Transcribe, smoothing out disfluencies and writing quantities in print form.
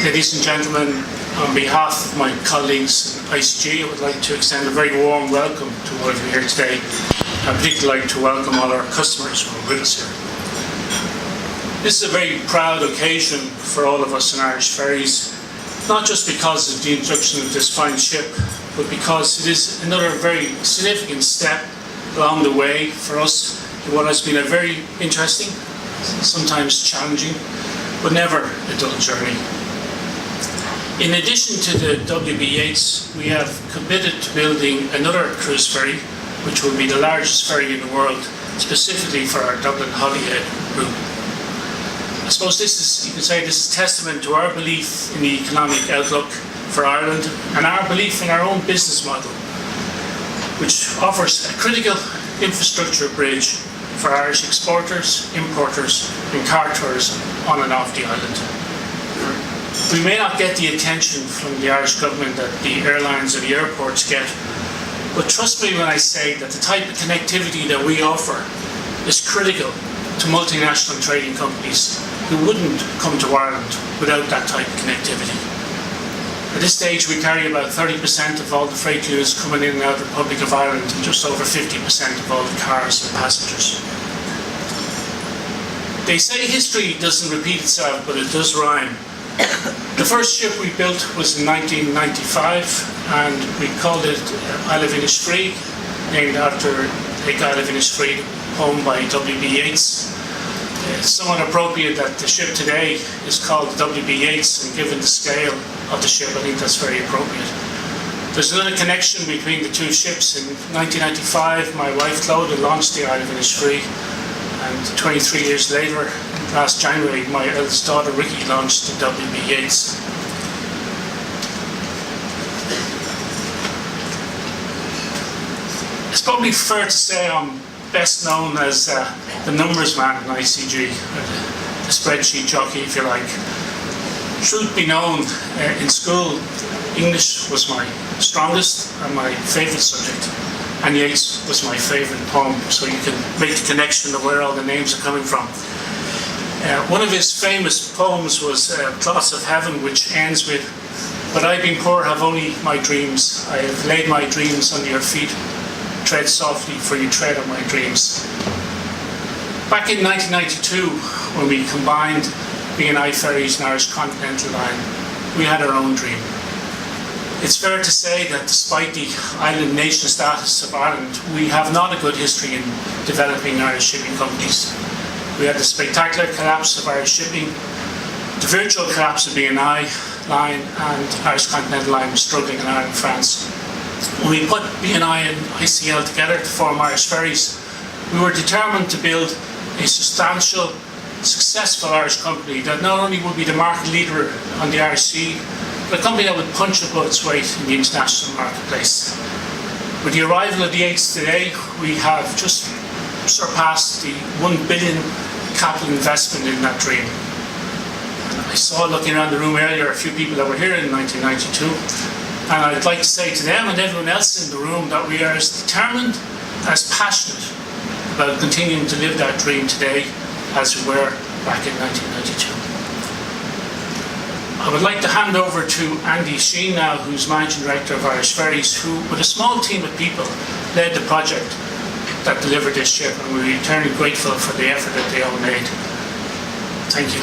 Ladies and gentlemen, on behalf of my colleagues at ICG, I would like to extend a very warm welcome to all of you here today. I'd particularly like to welcome all our customers who are with us here. This is a very proud occasion for all of us in Irish Ferries, not just because of the introduction of this fine ship, but because it is another very significant step along the way for us in what has been a very interesting, sometimes challenging, but never a dull journey. In addition to the WB Yeats, we have committed to building another cruise ferry, which will be the largest ferry in the world, specifically for our Dublin Holyhead route. I suppose this is testament to our belief in the economic outlook for Ireland and our belief in our own business model, which offers a critical infrastructure bridge for Irish exporters, importers and car tourism on and off the island. We may not get the attention from the Irish government that the airlines and the airports get, but trust me when I say that the type of connectivity that we offer is critical to multinational trading companies who wouldn't come to Ireland without that type of connectivity. At this stage, we carry about 30% of all the freight units coming in and out of the Republic of Ireland and just over 50% of all the cars and passengers. They say history doesn't repeat itself, but it does rhyme. The first ship we built was in 1995, and we called it Isle of Innisfree, named after Lake Isle of Innisfree, poem by WB Yeats. It's somewhat appropriate that the ship today is called WB Yeats, and given the scale of the ship, I think that's very appropriate. There's another connection between the two ships. In 1995, my wife Claudia launched the Isle of Innisfree, and 23 years later, last January, my eldest daughter Ricky launched the WB Yeats. It's probably fair to say I'm best known as the numbers man in ICG, the spreadsheet jockey if you like. Truth be known, in school English was my strongest and my favourite subject, and Yeats was my favourite poem, so you can make the connection of where all the names are coming from. One of his famous poems was Thoughts of Heaven, which ends with, "But I being poor have only my dreams. I have laid my dreams under your feet. Tread softly, for you tread on my dreams." Back in 1992, when we combined B&I Ferries and Irish Continental line, we had our own dream. It's fair to say that despite the island nation status of Ireland, we have not a good history in developing Irish shipping companies. We had the spectacular collapse of Irish shipping, the virtual collapse of B&I line, and Irish Continental line was struggling in Ireland and France. When we put B&I and ICL together to form Irish Ferries, we were determined to build a substantial, successful Irish company that not only would be the market leader on the Irish Sea, but a company that would punch above its weight in the international marketplace. With the arrival of the Yeats today, we have just surpassed the $1 billion capital investment in that dream. And I saw, looking around the room earlier, a few people that were here in 1992, and I'd like to say to them and everyone else in the room that we are as determined, as passionate about continuing to live that dream today as we were back in 1992. I would like to hand over to Andy Sheen now, who's Managing Director of Irish Ferries, who, with a small team of people, led the project that delivered this ship, and we're eternally grateful for the effort that they all made. Thank you.